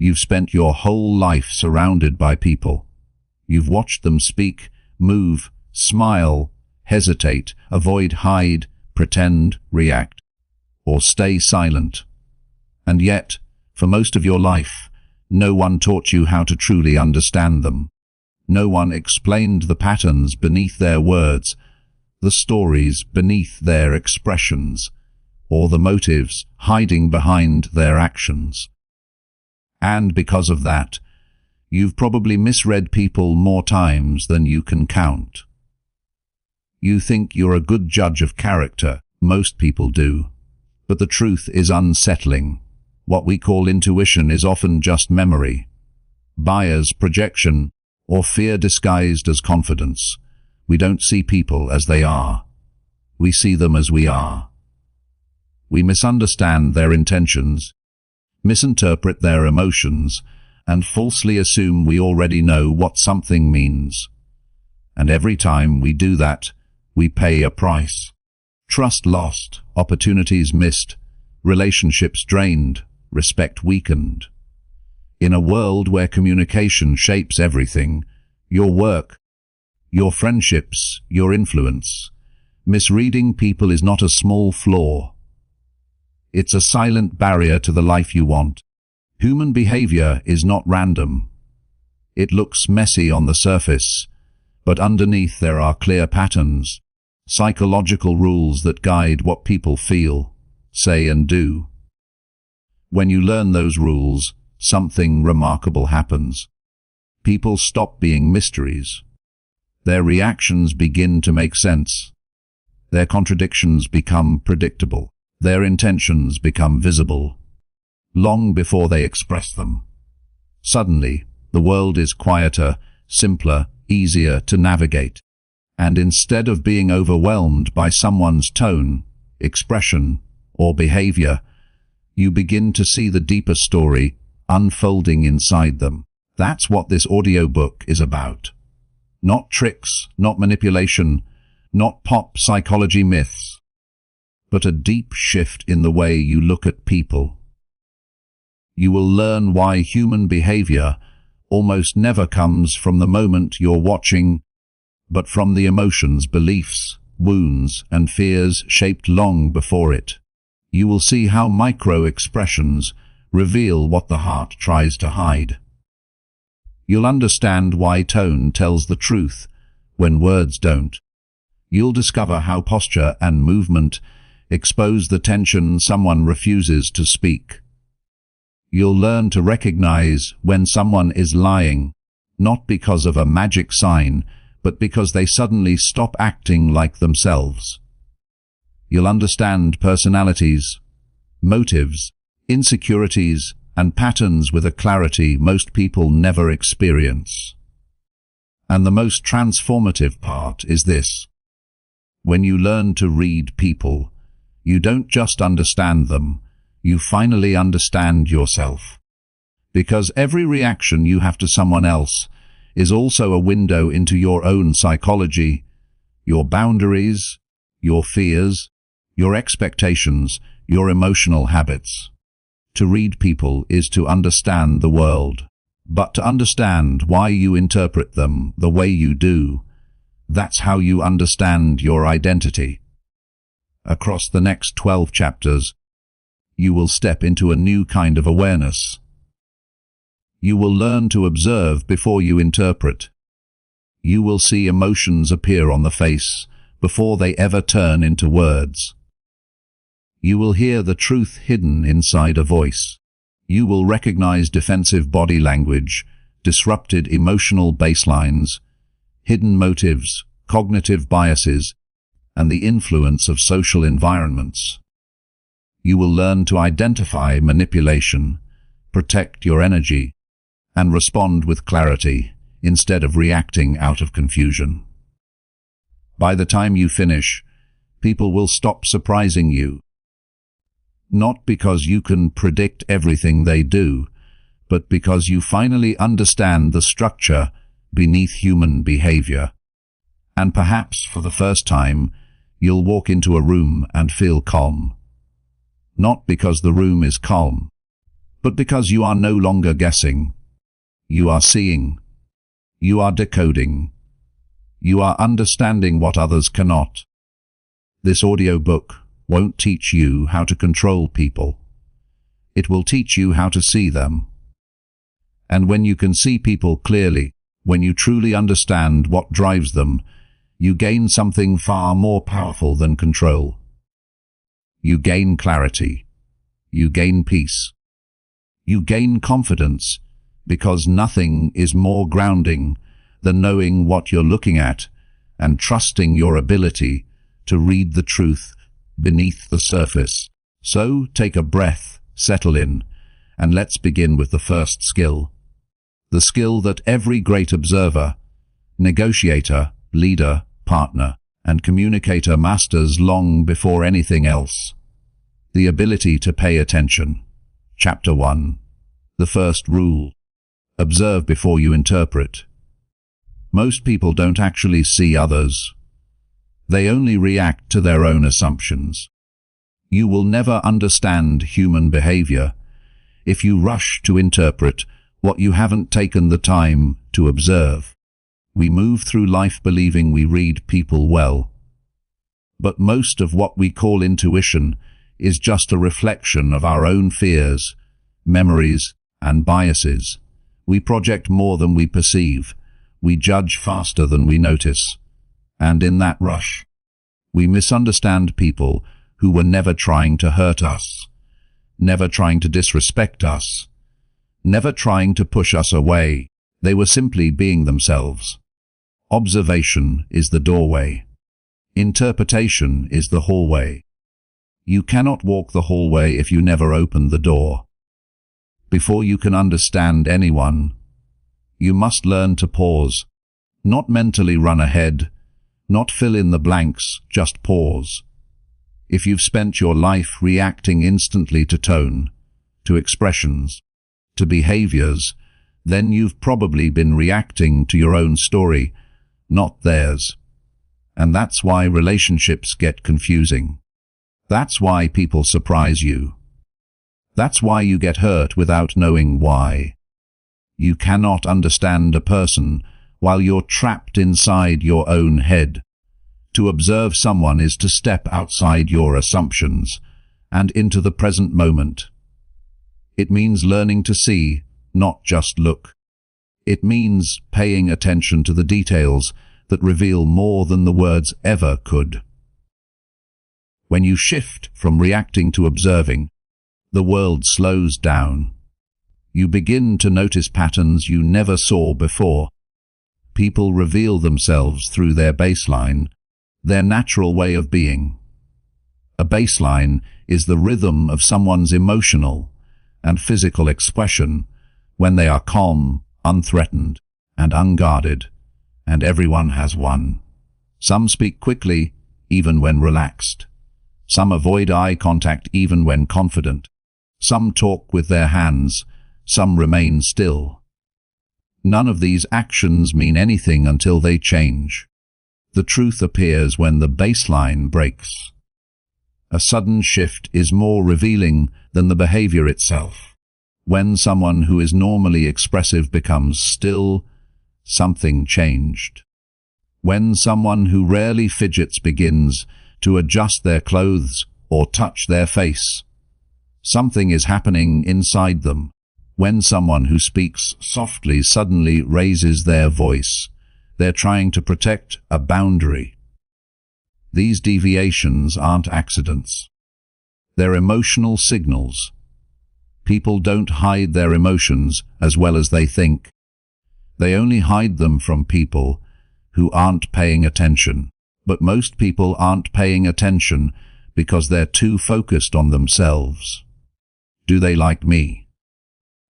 You've spent your whole life surrounded by people. You've watched them speak, move, smile, hesitate, avoid, hide, pretend, react, or stay silent. And yet, for most of your life, no one taught you how to truly understand them. No one explained the patterns beneath their words, the stories beneath their expressions, or the motives hiding behind their actions. And because of that, you've probably misread people more times than you can count. You think you're a good judge of character, most people do, but the truth is unsettling. What we call intuition is often just memory, bias, projection, or fear disguised as confidence. We don't see people as they are. We see them as we are. We misunderstand their intentions, misinterpret their emotions, and falsely assume we already know what something means. And every time we do that, we pay a price. Trust lost, opportunities missed, relationships drained, respect weakened. In a world where communication shapes everything, your work, your friendships, your influence, misreading people is not a small flaw. It's a silent barrier to the life you want. Human behavior is not random. It looks messy on the surface, but underneath there are clear patterns, psychological rules that guide what people feel, say, and do. When you learn those rules, something remarkable happens. People stop being mysteries. Their reactions begin to make sense. Their contradictions become predictable. Their intentions become visible, long before they express them. Suddenly, the world is quieter, simpler, easier to navigate. And instead of being overwhelmed by someone's tone, expression, or behavior, you begin to see the deeper story unfolding inside them. That's what this audiobook is about. Not tricks, not manipulation, not pop psychology myths, but a deep shift in the way you look at people. You will learn why human behavior almost never comes from the moment you're watching, but from the emotions, beliefs, wounds, and fears shaped long before it. You will see how micro-expressions reveal what the heart tries to hide. You'll understand why tone tells the truth when words don't. You'll discover how posture and movement expose the tension someone refuses to speak. You'll learn to recognize when someone is lying, not because of a magic sign, but because they suddenly stop acting like themselves. You'll understand personalities, motives, insecurities, and patterns with a clarity most people never experience. And the most transformative part is this. When you learn to read people, you don't just understand them, you finally understand yourself. Because every reaction you have to someone else is also a window into your own psychology, your boundaries, your fears, your expectations, your emotional habits. To read people is to understand the world. But to understand why you interpret them the way you do, that's how you understand your identity. Across the next 12 chapters, you will step into a new kind of awareness. You will learn to observe before you interpret. You will see emotions appear on the face before they ever turn into words. You will hear the truth hidden inside a voice. You will recognize defensive body language, disrupted emotional baselines, hidden motives, cognitive biases, and the influence of social environments. You will learn to identify manipulation, protect your energy, and respond with clarity instead of reacting out of confusion. By the time you finish, people will stop surprising you. Not because you can predict everything they do, but because you finally understand the structure beneath human behavior. And perhaps for the first time, you'll walk into a room and feel calm. Not because the room is calm, but because you are no longer guessing. You are seeing. You are decoding. You are understanding what others cannot. This audiobook won't teach you how to control people. It will teach you how to see them. And when you can see people clearly, when you truly understand what drives them, you gain something far more powerful than control. You gain clarity. You gain peace. You gain confidence, because nothing is more grounding than knowing what you're looking at and trusting your ability to read the truth beneath the surface. So take a breath, settle in, and let's begin with the first skill. The skill that every great observer, negotiator, leader, partner, and communicator masters long before anything else. The ability to pay attention. Chapter 1. The first rule. Observe before you interpret. Most people don't actually see others. They only react to their own assumptions. You will never understand human behavior if you rush to interpret what you haven't taken the time to observe. We move through life believing we read people well. But most of what we call intuition is just a reflection of our own fears, memories, and biases. We project more than we perceive. We judge faster than we notice. And in that rush, we misunderstand people who were never trying to hurt us, never trying to disrespect us, never trying to push us away. They were simply being themselves. Observation is the doorway. Interpretation is the hallway. You cannot walk the hallway if you never open the door. Before you can understand anyone, you must learn to pause, not mentally run ahead, not fill in the blanks, just pause. If you've spent your life reacting instantly to tone, to expressions, to behaviors, then you've probably been reacting to your own story, not theirs. And that's why relationships get confusing. That's why people surprise you. That's why you get hurt without knowing why. You cannot understand a person while you're trapped inside your own head. To observe someone is to step outside your assumptions and into the present moment. It means learning to see, not just look. It means paying attention to the details that reveal more than the words ever could. When you shift from reacting to observing, the world slows down. You begin to notice patterns you never saw before. People reveal themselves through their baseline, their natural way of being. A baseline is the rhythm of someone's emotional and physical expression when they are calm, unthreatened, and unguarded, and everyone has one. Some speak quickly, even when relaxed. Some avoid eye contact even when confident. Some talk with their hands. Some remain still. None of these actions mean anything until they change. The truth appears when the baseline breaks. A sudden shift is more revealing than the behavior itself. When someone who is normally expressive becomes still, something changed. When someone who rarely fidgets begins to adjust their clothes or touch their face, something is happening inside them. When someone who speaks softly suddenly raises their voice, they're trying to protect a boundary. These deviations aren't accidents. They're emotional signals. People don't hide their emotions as well as they think. They only hide them from people who aren't paying attention. But most people aren't paying attention because they're too focused on themselves. Do they like me?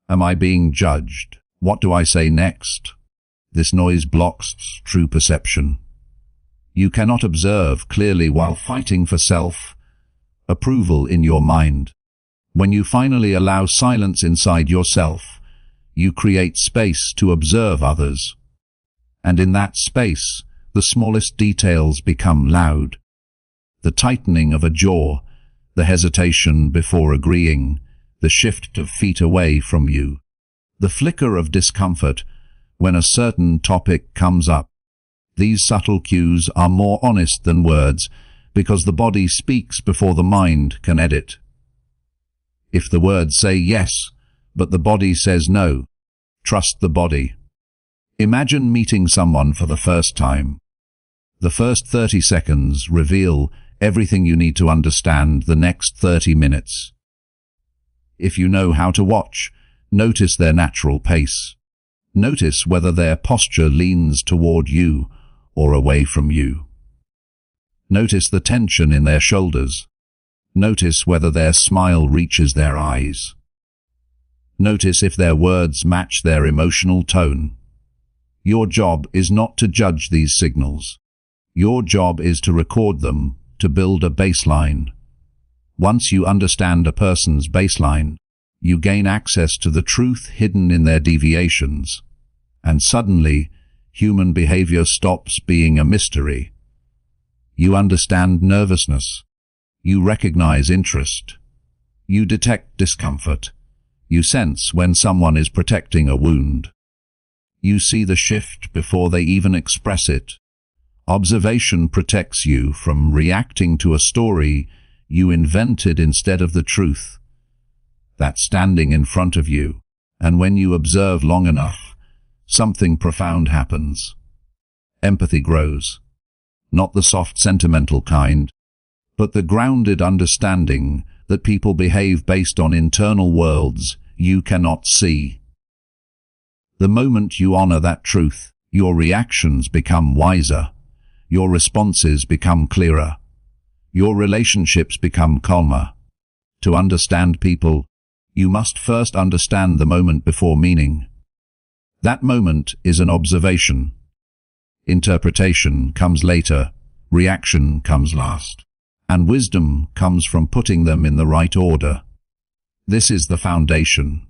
Am I being judged? What do I say next? This noise blocks true perception. You cannot observe clearly while fighting for self-approval in your mind. When you finally allow silence inside yourself, you create space to observe others. And in that space, the smallest details become loud. The tightening of a jaw, the hesitation before agreeing, the shift of feet away from you, the flicker of discomfort when a certain topic comes up. These subtle cues are more honest than words because the body speaks before the mind can edit. If the words say yes, but the body says no, trust the body. Imagine meeting someone for the first time. The first 30 seconds reveal everything you need to understand the next 30 minutes. If you know how to watch, notice their natural pace. Notice whether their posture leans toward you or away from you. Notice the tension in their shoulders. Notice whether their smile reaches their eyes. Notice if their words match their emotional tone. Your job is not to judge these signals. Your job is to record them, to build a baseline. Once you understand a person's baseline, you gain access to the truth hidden in their deviations. And suddenly, human behavior stops being a mystery. You understand nervousness. You recognize interest. You detect discomfort. You sense when someone is protecting a wound. You see the shift before they even express it. Observation protects you from reacting to a story you invented instead of the truth that's standing in front of you. And when you observe long enough, something profound happens. Empathy grows. Not the soft, sentimental kind, but the grounded understanding that people behave based on internal worlds you cannot see. The moment you honor that truth, your reactions become wiser. Your responses become clearer. Your relationships become calmer. To understand people, you must first understand the moment before meaning. That moment is an observation. Interpretation comes later, reaction comes last, and wisdom comes from putting them in the right order. This is the foundation.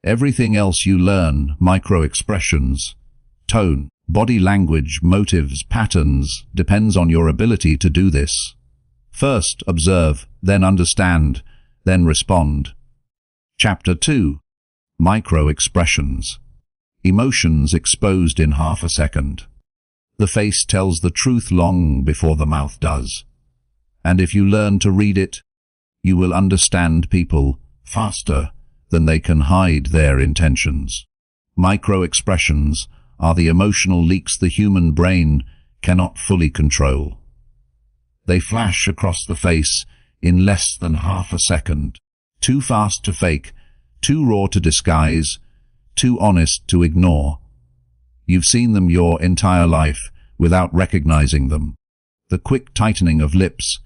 Everything else you learn, micro-expressions, tone, body language, motives, patterns, depends on your ability to do this. First observe, then understand, then respond. Chapter 2. Micro-expressions. Emotions exposed in half a second. The face tells the truth long before the mouth does. And if you learn to read it, you will understand people faster than they can hide their intentions. Micro-expressions are the emotional leaks the human brain cannot fully control. They flash across the face in less than half a second. Too fast to fake, too raw to disguise, too honest to ignore. You've seen them your entire life without recognizing them. The quick tightening of lips,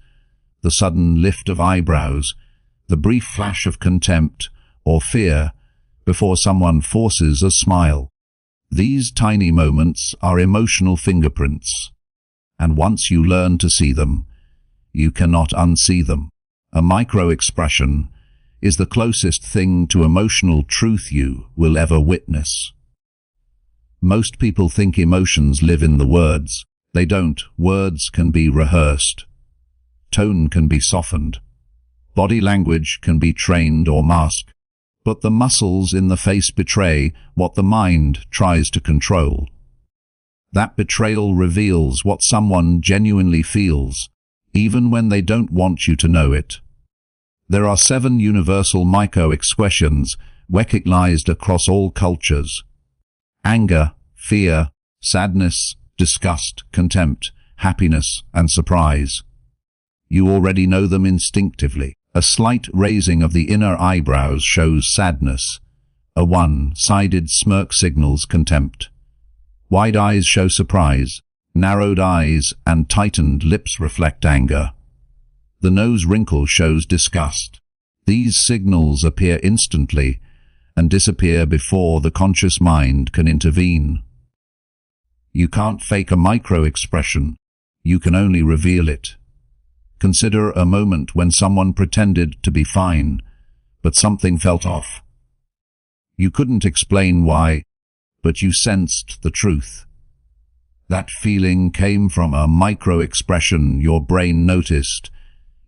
the sudden lift of eyebrows, the brief flash of contempt or fear before someone forces a smile. These tiny moments are emotional fingerprints, and once you learn to see them, you cannot unsee them. A micro-expression is the closest thing to emotional truth you will ever witness. Most people think emotions live in the words. They don't. Words can be rehearsed. Tone can be softened. Body language can be trained or masked. But the muscles in the face betray what the mind tries to control. That betrayal reveals what someone genuinely feels, even when they don't want you to know it. There are 7 universal micro-expressions recognized across all cultures. Anger, fear, sadness, disgust, contempt, happiness, and surprise. You already know them instinctively. A slight raising of the inner eyebrows shows sadness. A one-sided smirk signals contempt. Wide eyes show surprise. Narrowed eyes and tightened lips reflect anger. The nose wrinkle shows disgust. These signals appear instantly and disappear before the conscious mind can intervene. You can't fake a micro-expression. You can only reveal it. Consider a moment when someone pretended to be fine, but something felt off. You couldn't explain why, but you sensed the truth. That feeling came from a micro-expression your brain noticed,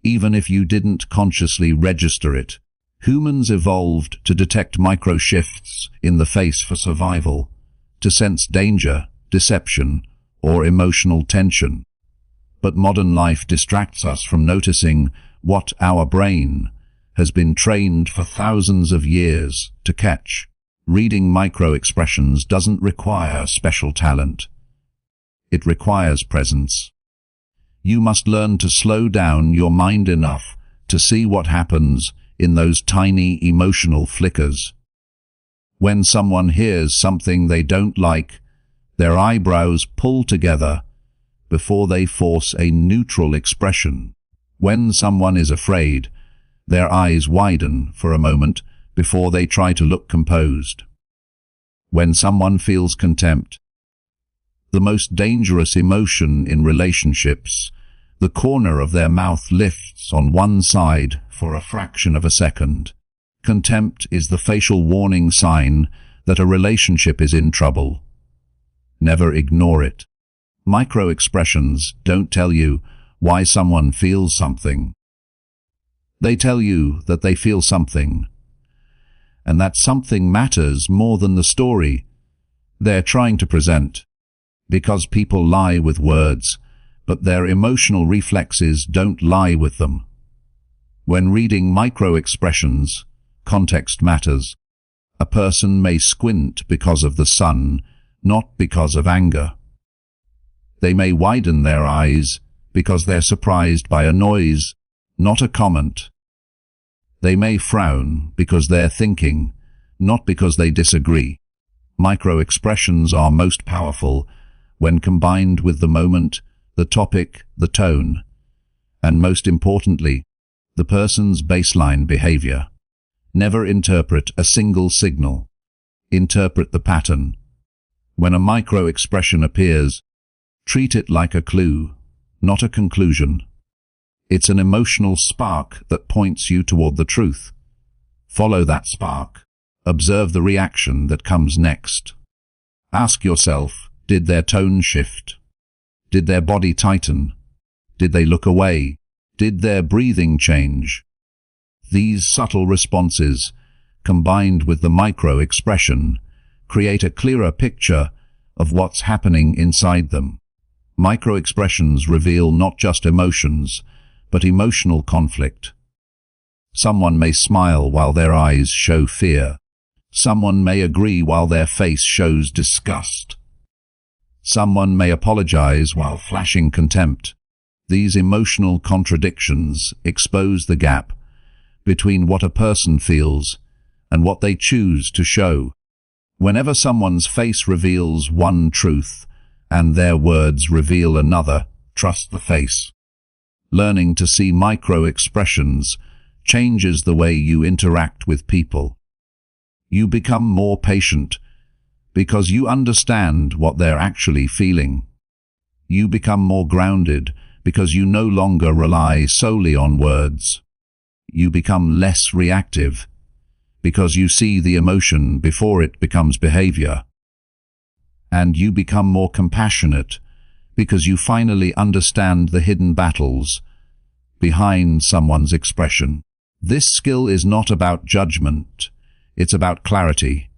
even if you didn't consciously register it. Humans evolved to detect micro shifts in the face for survival, to sense danger, deception, or emotional tension. But modern life distracts us from noticing what our brain has been trained for thousands of years to catch. Reading micro-expressions doesn't require special talent. It requires presence. You must learn to slow down your mind enough to see what happens in those tiny emotional flickers. When someone hears something they don't like, their eyebrows pull together before they force a neutral expression. When someone is afraid, their eyes widen for a moment before they try to look composed. When someone feels contempt, the most dangerous emotion in relationships, the corner of their mouth lifts on one side for a fraction of a second. Contempt is the facial warning sign that a relationship is in trouble. Never ignore it. Micro-expressions don't tell you why someone feels something. They tell you that they feel something, and that something matters more than the story they're trying to present. Because people lie with words, but their emotional reflexes don't lie with them. When reading micro-expressions, context matters. A person may squint because of the sun, not because of anger. They may widen their eyes because they're surprised by a noise, not a comment. They may frown because they're thinking, not because they disagree. Micro-expressions are most powerful when combined with the moment, the topic, the tone, and most importantly, the person's baseline behavior. Never interpret a single signal. Interpret the pattern. When a micro-expression appears, treat it like a clue, not a conclusion. It's an emotional spark that points you toward the truth. Follow that spark. Observe the reaction that comes next. Ask yourself, did their tone shift? Did their body tighten? Did they look away? Did their breathing change? These subtle responses, combined with the micro-expression, create a clearer picture of what's happening inside them. Micro-expressions reveal not just emotions, but emotional conflict. Someone may smile while their eyes show fear. Someone may agree while their face shows disgust. Someone may apologize while flashing contempt. These emotional contradictions expose the gap between what a person feels and what they choose to show. Whenever someone's face reveals one truth and their words reveal another, trust the face. Learning to see micro-expressions changes the way you interact with people. You become more patient because you understand what they're actually feeling. You become more grounded because you no longer rely solely on words. You become less reactive because you see the emotion before it becomes behavior. And you become more compassionate because you finally understand the hidden battles behind someone's expression. This skill is not about judgment. It's about clarity.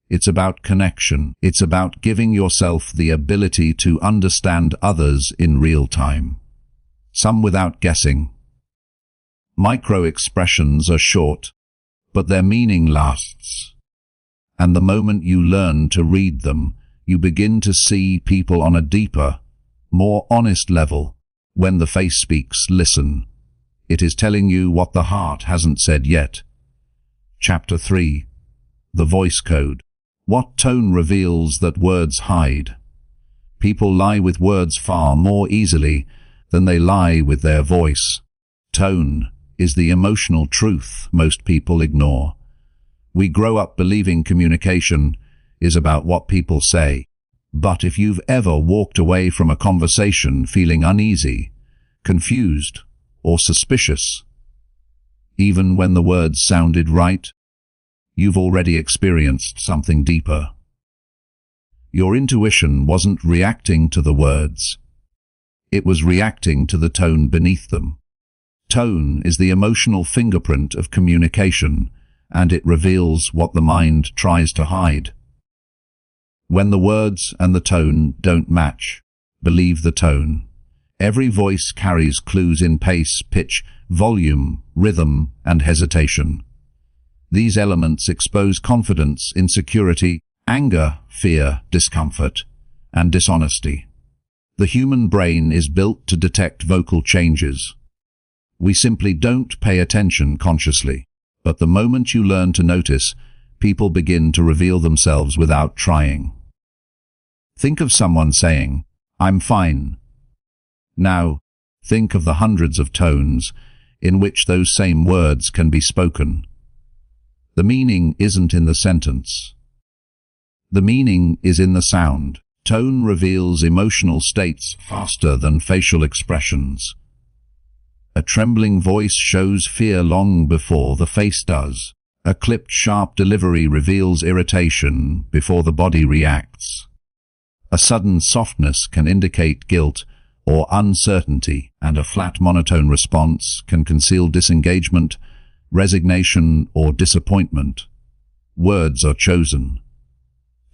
It's about connection. It's about giving yourself the ability to understand others in real time, some without guessing. Micro-expressions are short, but their meaning lasts. And the moment you learn to read them, you begin to see people on a deeper, more honest level. When the face speaks, listen. It is telling you what the heart hasn't said yet. Chapter 3. The Voice Code. What tone reveals that words hide? People lie with words far more easily than they lie with their voice. Tone is the emotional truth most people ignore. We grow up believing communication is about what people say. But if you've ever walked away from a conversation feeling uneasy, confused, or suspicious, even when the words sounded right, you've already experienced something deeper. Your intuition wasn't reacting to the words. It was reacting to the tone beneath them. Tone is the emotional fingerprint of communication, and it reveals what the mind tries to hide. When the words and the tone don't match, believe the tone. Every voice carries clues in pace, pitch, volume, rhythm, and hesitation. These elements expose confidence, insecurity, anger, fear, discomfort, and dishonesty. The human brain is built to detect vocal changes. We simply don't pay attention consciously, but the moment you learn to notice, people begin to reveal themselves without trying. Think of someone saying, "I'm fine." Now, think of the hundreds of tones in which those same words can be spoken. The meaning isn't in the sentence. The meaning is in the sound. Tone reveals emotional states faster than facial expressions. A trembling voice shows fear long before the face does. A clipped, sharp delivery reveals irritation before the body reacts. A sudden softness can indicate guilt or uncertainty, and a flat, monotone response can conceal disengagement, resignation, or disappointment. Words are chosen.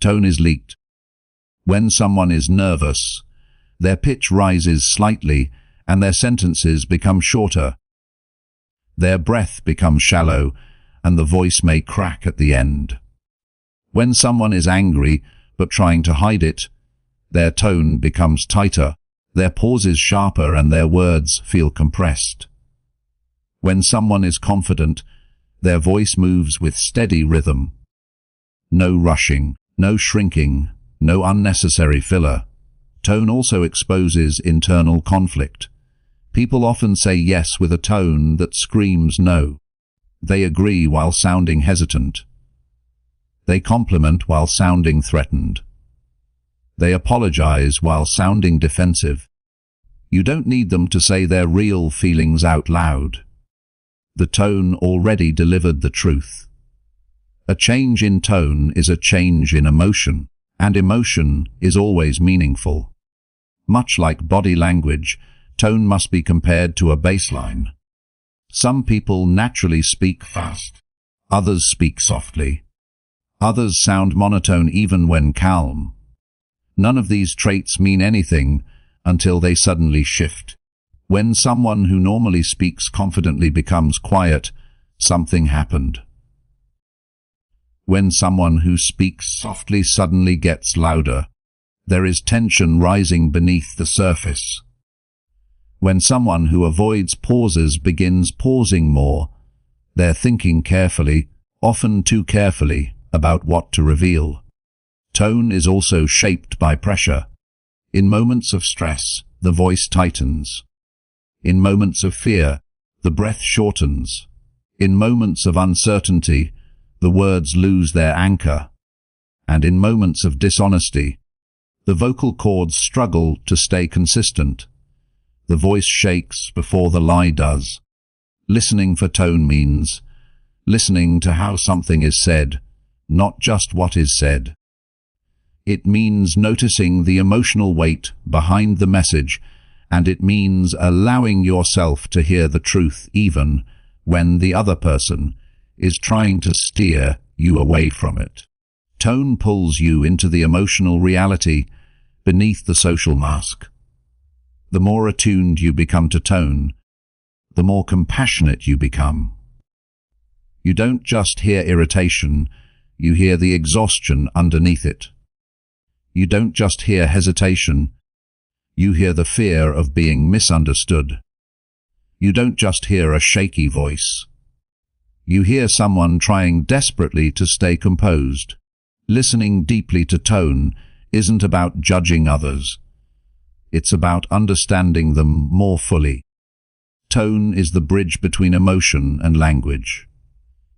Tone is leaked. When someone is nervous, their pitch rises slightly and their sentences become shorter. Their breath becomes shallow and the voice may crack at the end. When someone is angry but trying to hide it, their tone becomes tighter, their pauses sharper, and their words feel compressed. When someone is confident, their voice moves with steady rhythm. No rushing, no shrinking, no unnecessary filler. Tone also exposes internal conflict. People often say yes with a tone that screams no. They agree while sounding hesitant. They compliment while sounding threatened. They apologize while sounding defensive. You don't need them to say their real feelings out loud. The tone already delivered the truth. A change in tone is a change in emotion, and emotion is always meaningful. Much like body language, tone must be compared to a baseline. Some people naturally speak fast. Others speak softly. Others sound monotone even when calm. None of these traits mean anything until they suddenly shift. When someone who normally speaks confidently becomes quiet, something happened. When someone who speaks softly suddenly gets louder, there is tension rising beneath the surface. When someone who avoids pauses begins pausing more, they're thinking carefully, often too carefully, about what to reveal. Tone is also shaped by pressure. In moments of stress, the voice tightens. In moments of fear, the breath shortens. In moments of uncertainty, the words lose their anchor. And in moments of dishonesty, the vocal cords struggle to stay consistent. The voice shakes before the lie does. Listening for tone means listening to how something is said, not just what is said. It means noticing the emotional weight behind the message, and it means allowing yourself to hear the truth even when the other person is trying to steer you away from it. Tone pulls you into the emotional reality beneath the social mask. The more attuned you become to tone, the more compassionate you become. You don't just hear irritation, you hear the exhaustion underneath it. You don't just hear hesitation, you hear the fear of being misunderstood. You don't just hear a shaky voice. You hear someone trying desperately to stay composed. Listening deeply to tone isn't about judging others. It's about understanding them more fully. Tone is the bridge between emotion and language.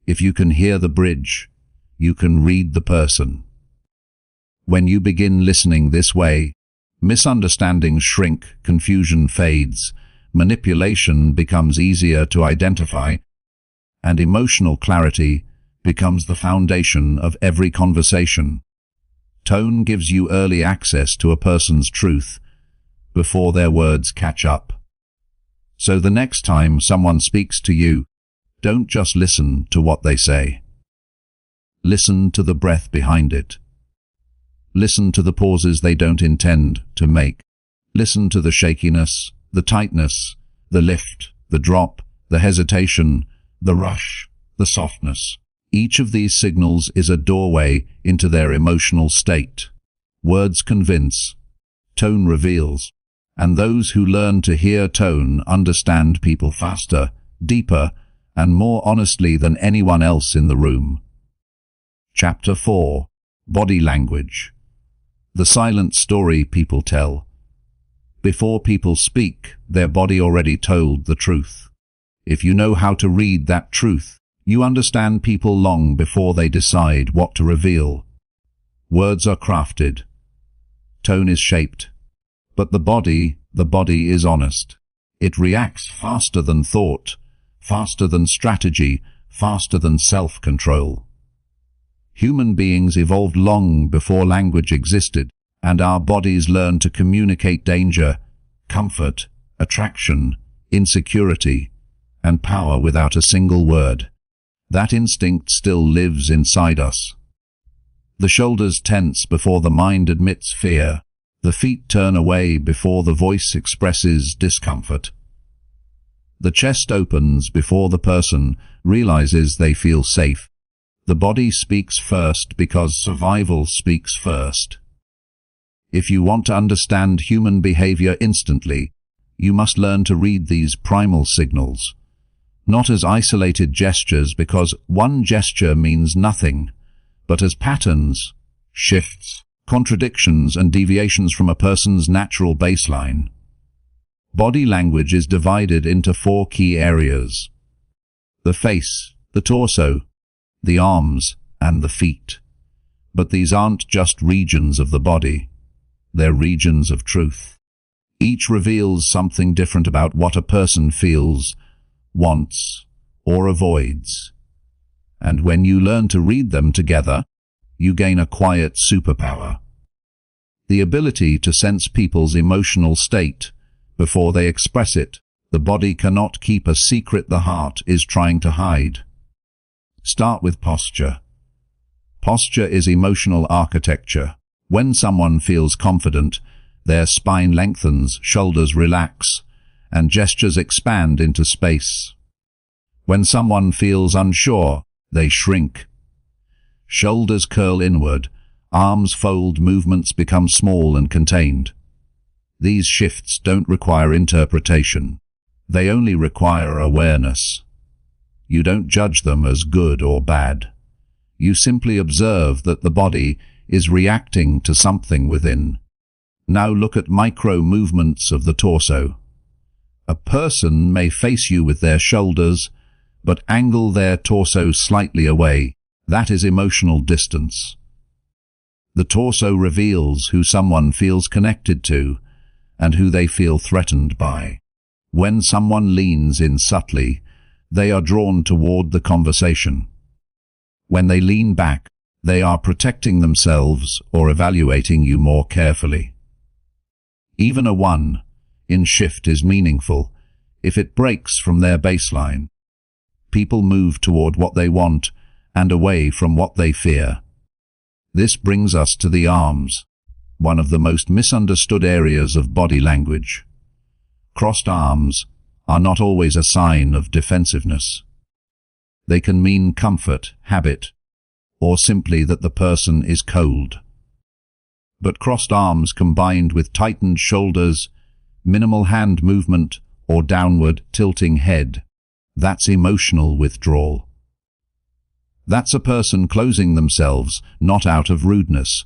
If you can hear the bridge, you can read the person. When you begin listening this way, misunderstandings shrink, confusion fades, manipulation becomes easier to identify, and emotional clarity becomes the foundation of every conversation. Tone gives you early access to a person's truth before their words catch up. So the next time someone speaks to you, don't just listen to what they say. Listen to the breath behind it. Listen to the pauses they don't intend to make. Listen to the shakiness, the tightness, the lift, the drop, the hesitation, the rush, the softness. Each of these signals is a doorway into their emotional state. Words convince, tone reveals, and those who learn to hear tone understand people faster, deeper, and more honestly than anyone else in the room. Chapter 4. Body Language. The silent story people tell. Before people speak, their body already told the truth. If you know how to read that truth, you understand people long before they decide what to reveal. Words are crafted. Tone is shaped. But the body is honest. It reacts faster than thought, faster than strategy, faster than self-control. Human beings evolved long before language existed, and our bodies learned to communicate danger, comfort, attraction, insecurity, and power without a single word. That instinct still lives inside us. The shoulders tense before the mind admits fear. The feet turn away before the voice expresses discomfort. The chest opens before the person realizes they feel safe. The body speaks first because survival speaks first. If you want to understand human behavior instantly, you must learn to read these primal signals, not as isolated gestures because one gesture means nothing, but as patterns, shifts, contradictions and deviations from a person's natural baseline. Body language is divided into 4 key areas: the face, the torso, the arms, and the feet. But these aren't just regions of the body. They're regions of truth. Each reveals something different about what a person feels, wants, or avoids. And when you learn to read them together, you gain a quiet superpower. The ability to sense people's emotional state before they express it. The body cannot keep a secret the heart is trying to hide. Start with posture. Posture is emotional architecture. When someone feels confident, their spine lengthens, shoulders relax, and gestures expand into space. When someone feels unsure, they shrink. Shoulders curl inward, arms fold, movements become small and contained. These shifts don't require interpretation. They only require awareness. You don't judge them as good or bad. You simply observe that the body is reacting to something within. Now look at micro movements of the torso. A person may face you with their shoulders, but angle their torso slightly away. That is emotional distance. The torso reveals who someone feels connected to and who they feel threatened by. When someone leans in subtly, they are drawn toward the conversation. When they lean back, they are protecting themselves or evaluating you more carefully. Even a 1 in shift is meaningful if it breaks from their baseline. People move toward what they want and away from what they fear. This brings us to the arms, one of the most misunderstood areas of body language. Crossed arms are not always a sign of defensiveness. They can mean comfort, habit, or simply that the person is cold. But crossed arms combined with tightened shoulders, minimal hand movement, or downward tilting head, that's emotional withdrawal. That's a person closing themselves, not out of rudeness,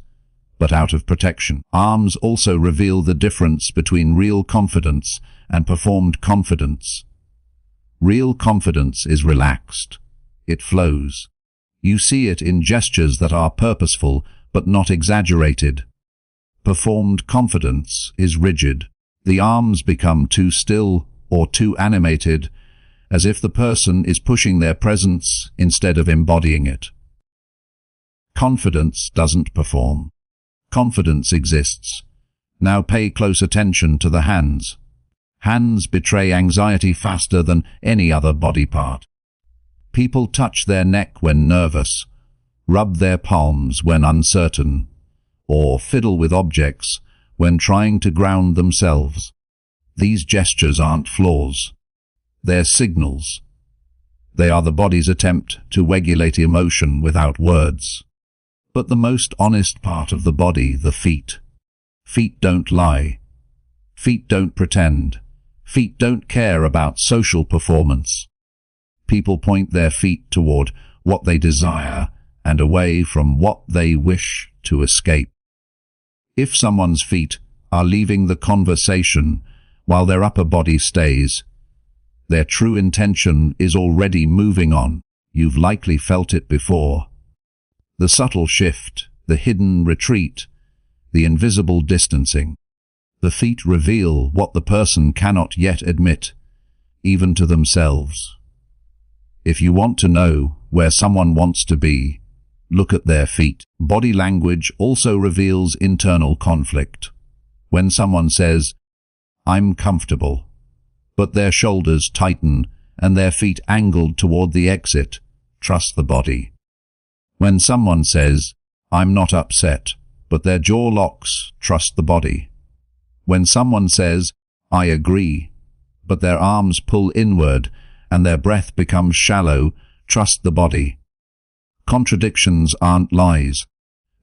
but out of protection. Arms also reveal the difference between real confidence and performed confidence. Real confidence is relaxed. It flows. You see it in gestures that are purposeful but not exaggerated. Performed confidence is rigid. The arms become too still or too animated, as if the person is pushing their presence instead of embodying it. Confidence doesn't perform. Confidence exists. Now pay close attention to the hands. Hands betray anxiety faster than any other body part. People touch their neck when nervous, rub their palms when uncertain, or fiddle with objects when trying to ground themselves. These gestures aren't flaws. They're signals. They are the body's attempt to regulate emotion without words. But the most honest part of the body, the feet. Feet don't lie. Feet don't pretend. Feet don't care about social performance. People point their feet toward what they desire and away from what they wish to escape. If someone's feet are leaving the conversation while their upper body stays, their true intention is already moving on. You've likely felt it before. The subtle shift, the hidden retreat, the invisible distancing. The feet reveal what the person cannot yet admit, even to themselves. If you want to know where someone wants to be, look at their feet. Body language also reveals internal conflict. When someone says, "I'm comfortable," but their shoulders tighten and their feet angled toward the exit, trust the body. When someone says, "I'm not upset," but their jaw locks, trust the body. When someone says, "I agree," but their arms pull inward and their breath becomes shallow, trust the body. Contradictions aren't lies.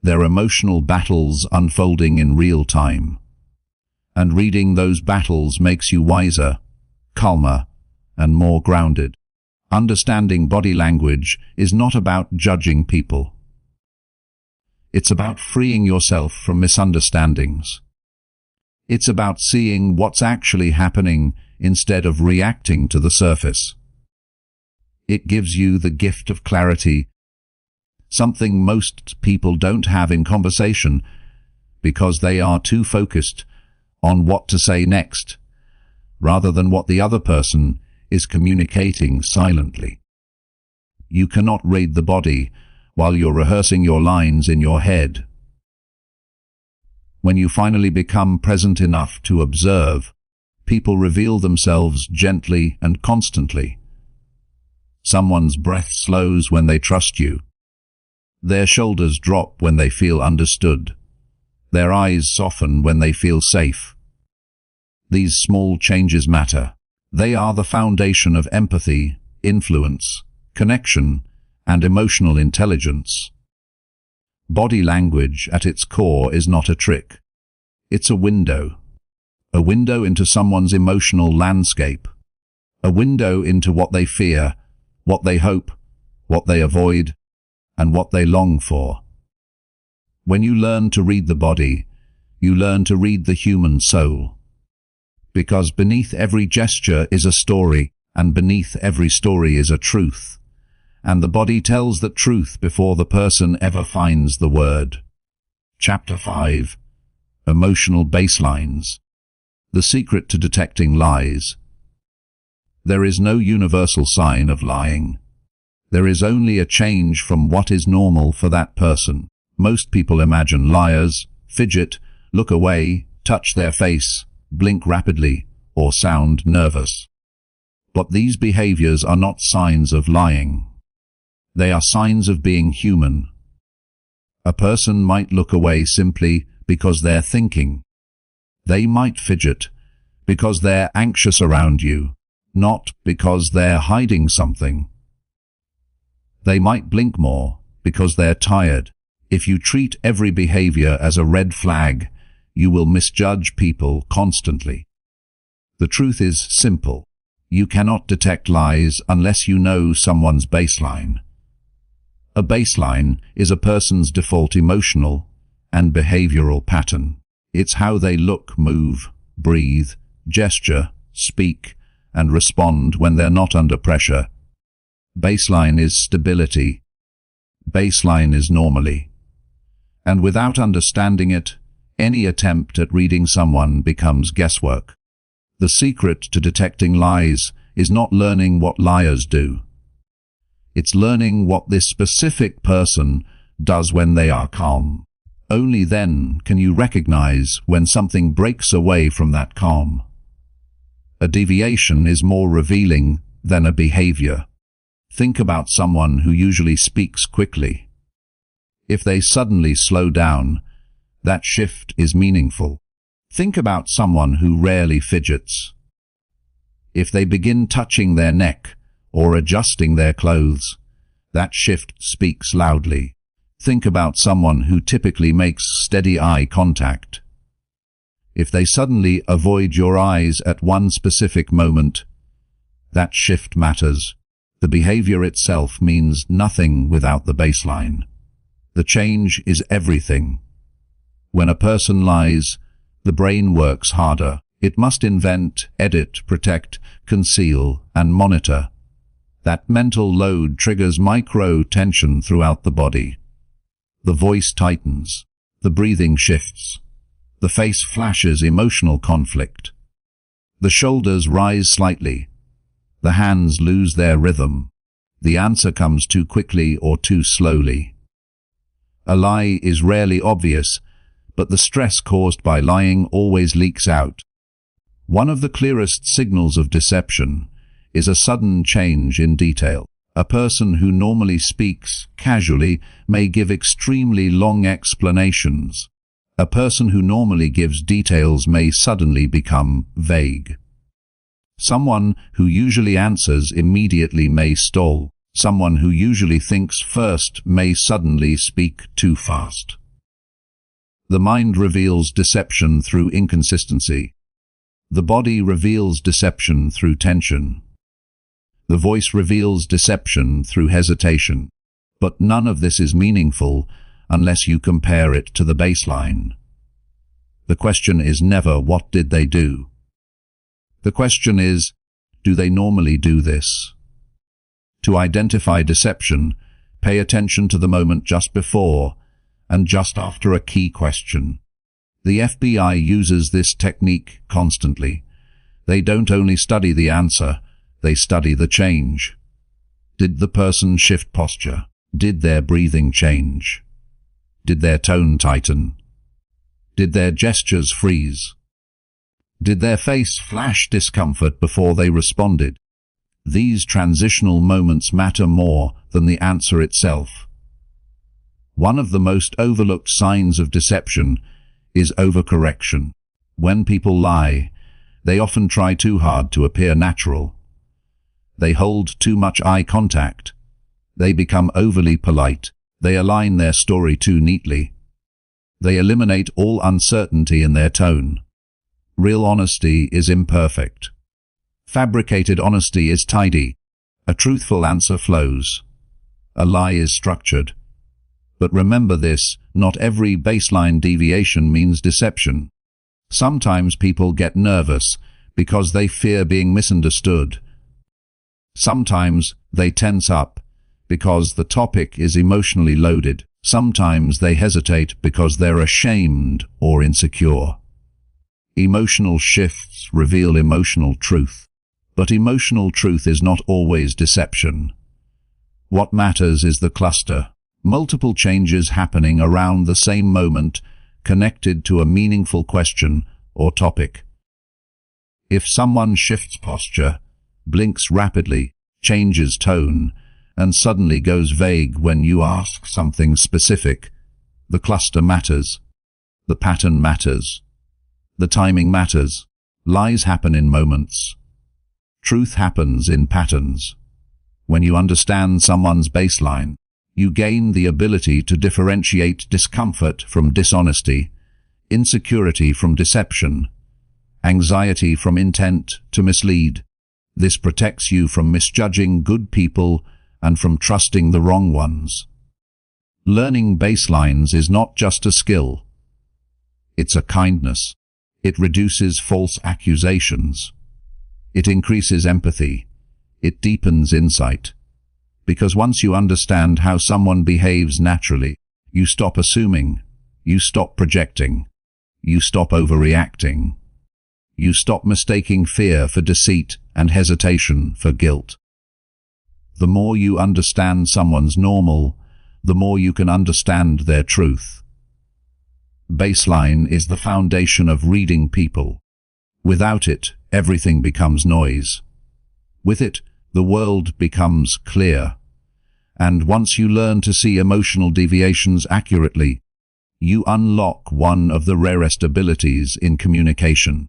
They're emotional battles unfolding in real time. And reading those battles makes you wiser, calmer, and more grounded. Understanding body language is not about judging people. It's about freeing yourself from misunderstandings. It's about seeing what's actually happening instead of reacting to the surface. It gives you the gift of clarity, something most people don't have in conversation because they are too focused on what to say next, rather than what the other person is communicating silently. You cannot read the body while you're rehearsing your lines in your head. When you finally become present enough to observe, people reveal themselves gently and constantly. Someone's breath slows when they trust you. Their shoulders drop when they feel understood. Their eyes soften when they feel safe. These small changes matter. They are the foundation of empathy, influence, connection, and emotional intelligence. Body language at its core is not a trick. It's a window into someone's emotional landscape, a window into what they fear, what they hope, what they avoid, and what they long for. When you learn to read the body, you learn to read the human soul. Because beneath every gesture is a story, and beneath every story is a truth. And the body tells that truth before the person ever finds the word. Chapter 5. Emotional Baselines. The secret to detecting lies. There is no universal sign of lying. There is only a change from what is normal for that person. Most people imagine liars, fidget, look away, touch their face, blink rapidly, or sound nervous. But these behaviors are not signs of lying. They are signs of being human. A person might look away simply because they're thinking. They might fidget because they're anxious around you, not because they're hiding something. They might blink more because they're tired. If you treat every behavior as a red flag, you will misjudge people constantly. The truth is simple. You cannot detect lies unless you know someone's baseline. A baseline is a person's default emotional and behavioral pattern. It's how they look, move, breathe, gesture, speak, and respond when they're not under pressure. Baseline is stability. Baseline is normally. And without understanding it, any attempt at reading someone becomes guesswork. The secret to detecting lies is not learning what liars do. It's learning what this specific person does when they are calm. Only then can you recognize when something breaks away from that calm. A deviation is more revealing than a behavior. Think about someone who usually speaks quickly. If they suddenly slow down, that shift is meaningful. Think about someone who rarely fidgets. If they begin touching their neck or adjusting their clothes, that shift speaks loudly. Think about someone who typically makes steady eye contact. If they suddenly avoid your eyes at one specific moment, that shift matters. The behavior itself means nothing without the baseline. The change is everything. When a person lies, the brain works harder. It must invent, edit, protect, conceal, and monitor. That mental load triggers micro-tension throughout the body. The voice tightens. The breathing shifts. The face flashes emotional conflict. The shoulders rise slightly. The hands lose their rhythm. The answer comes too quickly or too slowly. A lie is rarely obvious, but the stress caused by lying always leaks out. One of the clearest signals of deception is a sudden change in detail. A person who normally speaks casually may give extremely long explanations. A person who normally gives details may suddenly become vague. Someone who usually answers immediately may stall. Someone who usually thinks first may suddenly speak too fast. The mind reveals deception through inconsistency. The body reveals deception through tension. The voice reveals deception through hesitation. But none of this is meaningful unless you compare it to the baseline. The question is never, what did they do? The question is, do they normally do this? To identify deception, pay attention to the moment just before and just after a key question. The FBI uses this technique constantly. They don't only study the answer, they study the change. Did the person shift posture? Did their breathing change? Did their tone tighten? Did their gestures freeze? Did their face flash discomfort before they responded? These transitional moments matter more than the answer itself. One of the most overlooked signs of deception is overcorrection. When people lie, they often try too hard to appear natural. They hold too much eye contact. They become overly polite. They align their story too neatly. They eliminate all uncertainty in their tone. Real honesty is imperfect. Fabricated honesty is tidy. A truthful answer flows. A lie is structured. But remember this, not every baseline deviation means deception. Sometimes people get nervous because they fear being misunderstood. Sometimes they tense up because the topic is emotionally loaded. Sometimes they hesitate because they're ashamed or insecure. Emotional shifts reveal emotional truth. But emotional truth is not always deception. What matters is the cluster. Multiple changes happening around the same moment, connected to a meaningful question or topic. If someone shifts posture, blinks rapidly, changes tone, and suddenly goes vague when you ask something specific, the cluster matters. The pattern matters. The timing matters. Lies happen in moments. Truth happens in patterns. When you understand someone's baseline, you gain the ability to differentiate discomfort from dishonesty, insecurity from deception, anxiety from intent to mislead. This protects you from misjudging good people and from trusting the wrong ones. Learning baselines is not just a skill. It's a kindness. It reduces false accusations. It increases empathy. It deepens insight. Because once you understand how someone behaves naturally, you stop assuming, you stop projecting, you stop overreacting. You stop mistaking fear for deceit and hesitation for guilt. The more you understand someone's normal, the more you can understand their truth. Baseline is the foundation of reading people. Without it, everything becomes noise. With it, the world becomes clear. And once you learn to see emotional deviations accurately, you unlock one of the rarest abilities in communication.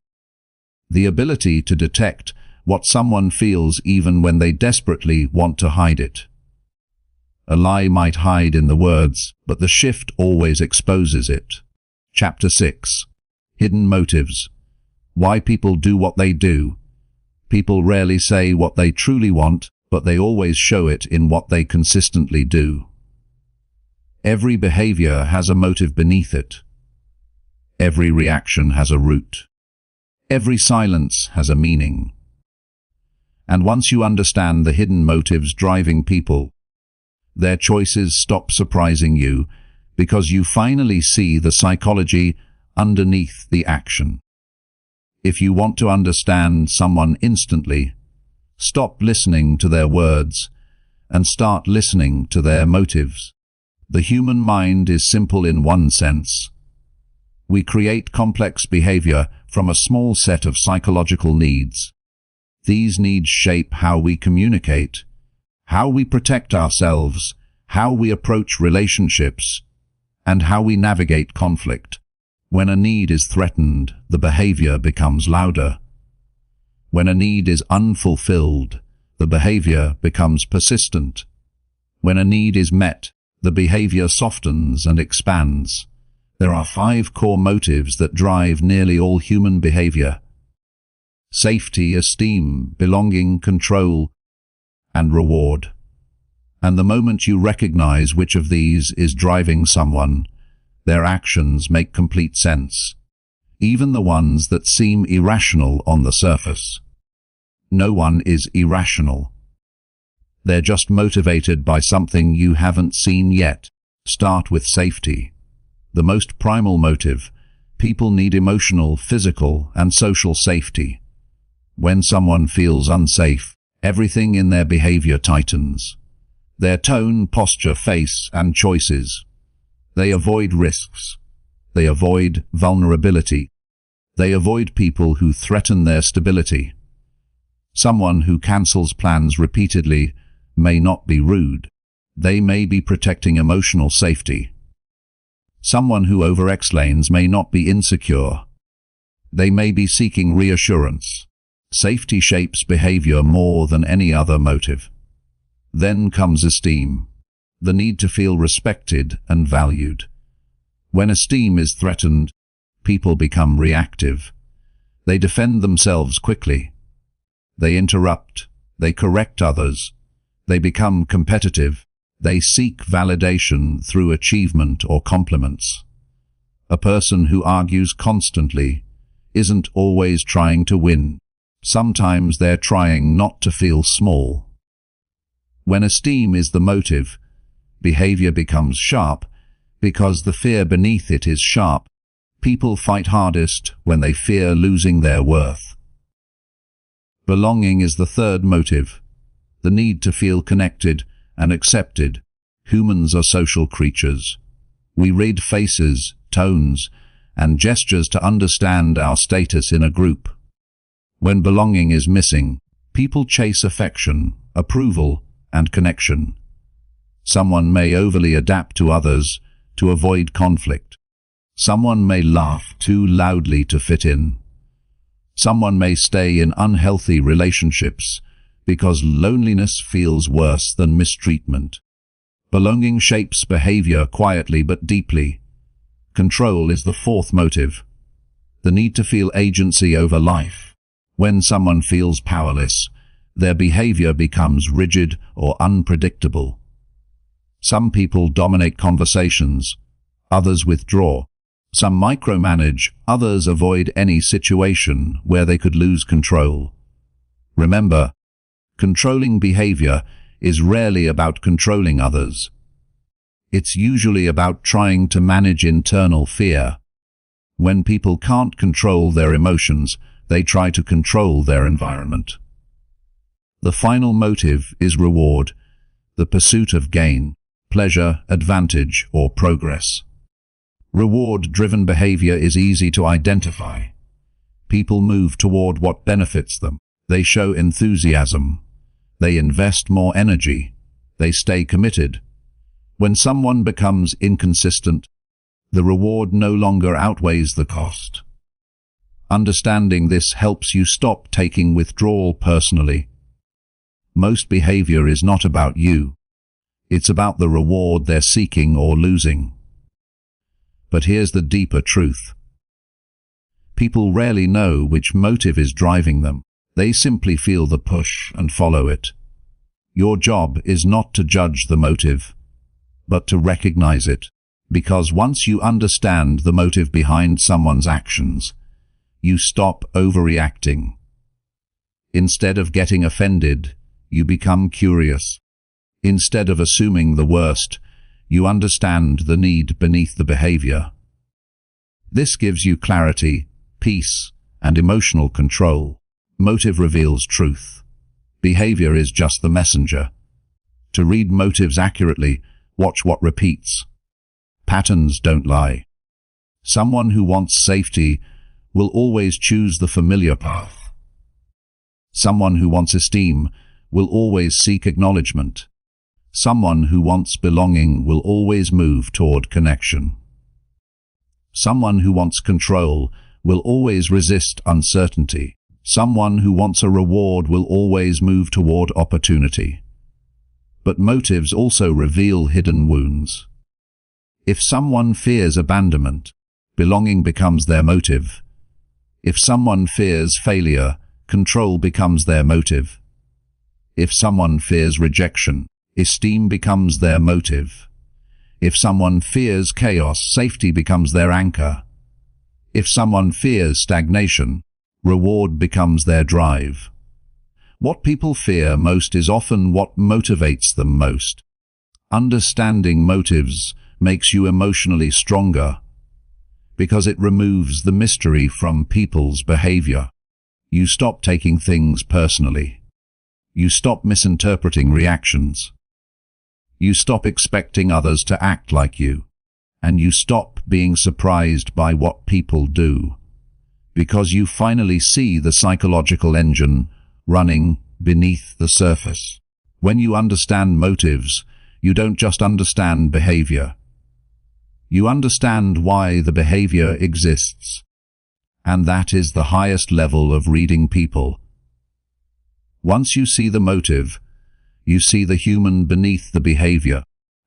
The ability to detect what someone feels even when they desperately want to hide it. A lie might hide in the words, but the shift always exposes it. Chapter 6. Hidden Motives. Why people do what they do. People rarely say what they truly want, but they always show it in what they consistently do. Every behavior has a motive beneath it. Every reaction has a root. Every silence has a meaning. And once you understand the hidden motives driving people, their choices stop surprising you because you finally see the psychology underneath the action. If you want to understand someone instantly, stop listening to their words and start listening to their motives. The human mind is simple in one sense. We create complex behavior from a small set of psychological needs. These needs shape how we communicate, how we protect ourselves, how we approach relationships, and how we navigate conflict. When a need is threatened, the behavior becomes louder. When a need is unfulfilled, the behavior becomes persistent. When a need is met, the behavior softens and expands. There are 5 core motives that drive nearly all human behavior: safety, esteem, belonging, control, and reward. And the moment you recognize which of these is driving someone, their actions make complete sense, even the ones that seem irrational on the surface. No one is irrational. They're just motivated by something you haven't seen yet. Start with safety. The most primal motive. People need emotional, physical, and social safety. When someone feels unsafe, everything in their behavior tightens. Their tone, posture, face, and choices. They avoid risks. They avoid vulnerability. They avoid people who threaten their stability. Someone who cancels plans repeatedly may not be rude. They may be protecting emotional safety. Someone who over-explains may not be insecure. They may be seeking reassurance. Safety shapes behavior more than any other motive. Then comes esteem, the need to feel respected and valued. When esteem is threatened, people become reactive. They defend themselves quickly. They interrupt. They correct others. They become competitive. They seek validation through achievement or compliments. A person who argues constantly isn't always trying to win. Sometimes they're trying not to feel small. When esteem is the motive, behavior becomes sharp because the fear beneath it is sharp. People fight hardest when they fear losing their worth. Belonging is the third motive, the need to feel connected and accepted. Humans are social creatures. We read faces, tones, and gestures to understand our status in a group. When belonging is missing, people chase affection, approval, and connection. Someone may overly adapt to others to avoid conflict. Someone may laugh too loudly to fit in. Someone may stay in unhealthy relationships because loneliness feels worse than mistreatment. Belonging shapes behavior quietly but deeply. Control is the fourth motive, the need to feel agency over life. When someone feels powerless, their behavior becomes rigid or unpredictable. Some people dominate conversations, others withdraw. Some micromanage, others avoid any situation where they could lose control. Remember, controlling behavior is rarely about controlling others. It's usually about trying to manage internal fear. When people can't control their emotions, they try to control their environment. The final motive is reward, the pursuit of gain, pleasure, advantage, or progress. Reward-driven behavior is easy to identify. People move toward what benefits them. They show enthusiasm. They invest more energy. They stay committed. When someone becomes inconsistent, the reward no longer outweighs the cost. Understanding this helps you stop taking withdrawal personally. Most behavior is not about you. It's about the reward they're seeking or losing. But here's the deeper truth. People rarely know which motive is driving them. They simply feel the push and follow it. Your job is not to judge the motive, but to recognize it. Because once you understand the motive behind someone's actions, you stop overreacting. Instead of getting offended, you become curious. Instead of assuming the worst, you understand the need beneath the behavior. This gives you clarity, peace, and emotional control. Motive reveals truth. Behavior is just the messenger. To read motives accurately, watch what repeats. Patterns don't lie. Someone who wants safety will always choose the familiar path. Someone who wants esteem will always seek acknowledgement. Someone who wants belonging will always move toward connection. Someone who wants control will always resist uncertainty. Someone who wants a reward will always move toward opportunity. But motives also reveal hidden wounds. If someone fears abandonment, belonging becomes their motive. If someone fears failure, control becomes their motive. If someone fears rejection, esteem becomes their motive. If someone fears chaos, safety becomes their anchor. If someone fears stagnation, reward becomes their drive. What people fear most is often what motivates them most. Understanding motives makes you emotionally stronger because it removes the mystery from people's behavior. You stop taking things personally. You stop misinterpreting reactions. You stop expecting others to act like you. And you stop being surprised by what people do, because you finally see the psychological engine running beneath the surface. When you understand motives, you don't just understand behavior. You understand why the behavior exists. And that is the highest level of reading people. Once you see the motive, you see the human beneath the behavior.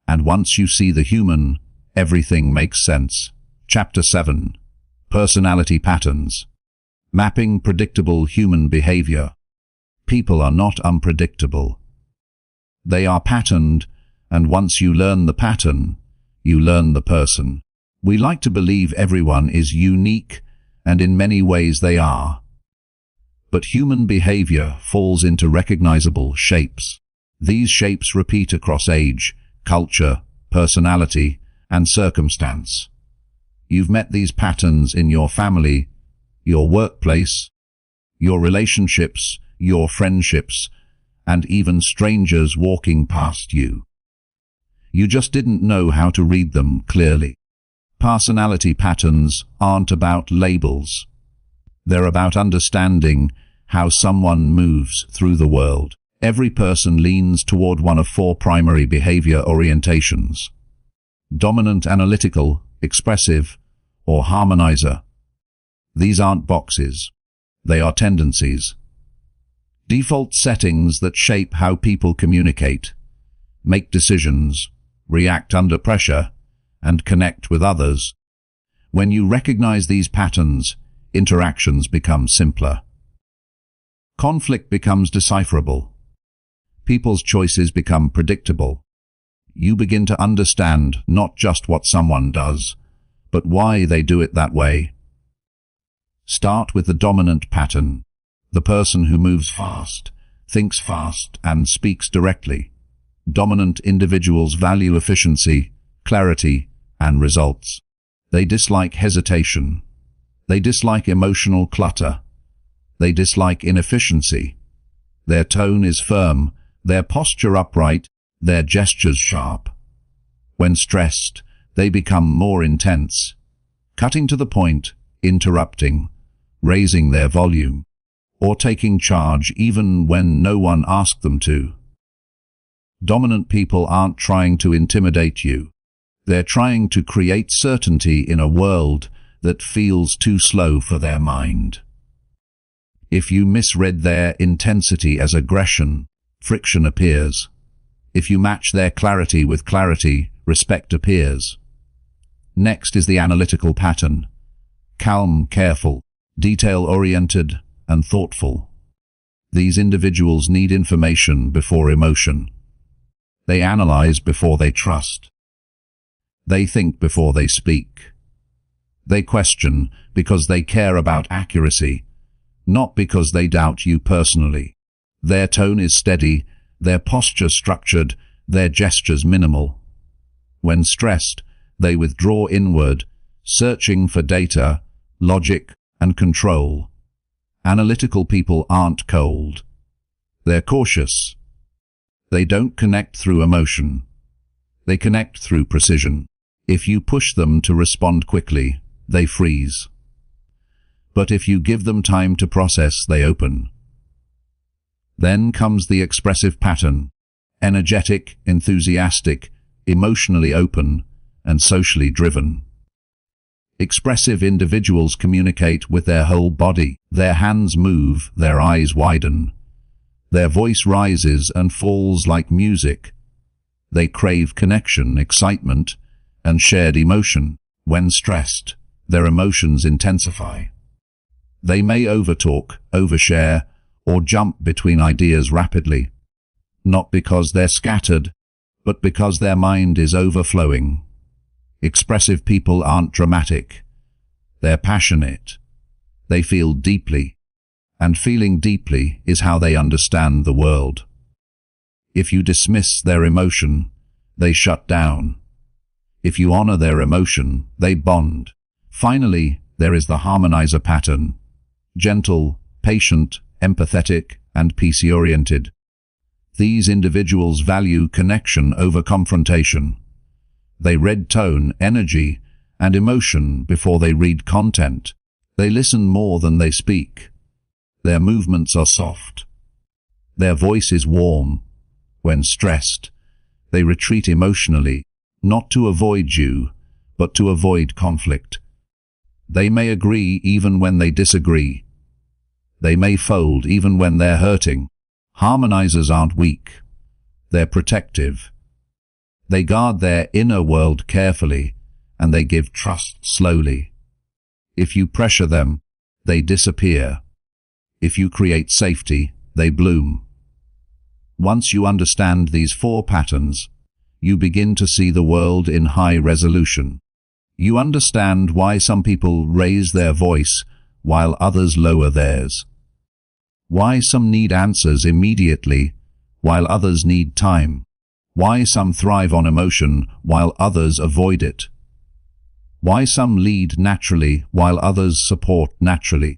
And once you see the human, everything makes sense. Chapter 7. Personality Patterns. Mapping predictable human behavior. People are not unpredictable. They are patterned, and once you learn the pattern, you learn the person. We like to believe everyone is unique, and in many ways they are. But human behavior falls into recognizable shapes. These shapes repeat across age, culture, personality, and circumstance. You've met these patterns in your family, your workplace, your relationships, your friendships, and even strangers walking past you. You just didn't know how to read them clearly. Personality patterns aren't about labels. They're about understanding how someone moves through the world. Every person leans toward one of 4 primary behavior orientations: dominant, analytical, expressive, or harmonizer. These aren't boxes. They are tendencies. Default settings that shape how people communicate, make decisions, react under pressure, and connect with others. When you recognize these patterns, interactions become simpler. Conflict becomes decipherable. People's choices become predictable. You begin to understand not just what someone does, but why they do it that way. Start with the dominant pattern, the person who moves fast, thinks fast, and speaks directly. Dominant individuals value efficiency, clarity, and results. They dislike hesitation. They dislike emotional clutter. They dislike inefficiency. Their tone is firm, their posture upright, their gestures sharp. When stressed, they become more intense, cutting to the point, interrupting, raising their volume, or taking charge even when no one asked them to. Dominant people aren't trying to intimidate you. They're trying to create certainty in a world that feels too slow for their mind. If you misread their intensity as aggression, friction appears. If you match their clarity with clarity, respect appears. Next is the analytical pattern. Calm, careful, detail-oriented, and thoughtful. These individuals need information before emotion. They analyze before they trust. They think before they speak. They question because they care about accuracy, not because they doubt you personally. Their tone is steady, their posture structured, their gestures minimal. When stressed, they withdraw inward, searching for data, logic, and control. Analytical people aren't cold. They're cautious. They don't connect through emotion. They connect through precision. If you push them to respond quickly, they freeze. But if you give them time to process, they open. Then comes the expressive pattern. Energetic, enthusiastic, emotionally open, and socially driven. Expressive individuals communicate with their whole body. Their hands move, their eyes widen. Their voice rises and falls like music. They crave connection, excitement, and shared emotion. When stressed, their emotions intensify. They may overtalk, overshare, or jump between ideas rapidly. Not because they're scattered, but because their mind is overflowing. Expressive people aren't dramatic. They're passionate. They feel deeply, and feeling deeply is how they understand the world. If you dismiss their emotion, they shut down. If you honor their emotion, they bond. Finally, there is the harmonizer pattern. Gentle, patient, empathetic, and peace-oriented. These individuals value connection over confrontation. They read tone, energy, and emotion before they read content. They listen more than they speak. Their movements are soft. Their voice is warm. When stressed, they retreat emotionally, not to avoid you, but to avoid conflict. They may agree even when they disagree. They may fold even when they're hurting. Harmonizers aren't weak. They're protective. They guard their inner world carefully, and they give trust slowly. If you pressure them, they disappear. If you create safety, they bloom. Once you understand these 4 patterns, you begin to see the world in high resolution. You understand why some people raise their voice while others lower theirs. Why some need answers immediately while others need time. Why some thrive on emotion while others avoid it. Why some lead naturally while others support naturally.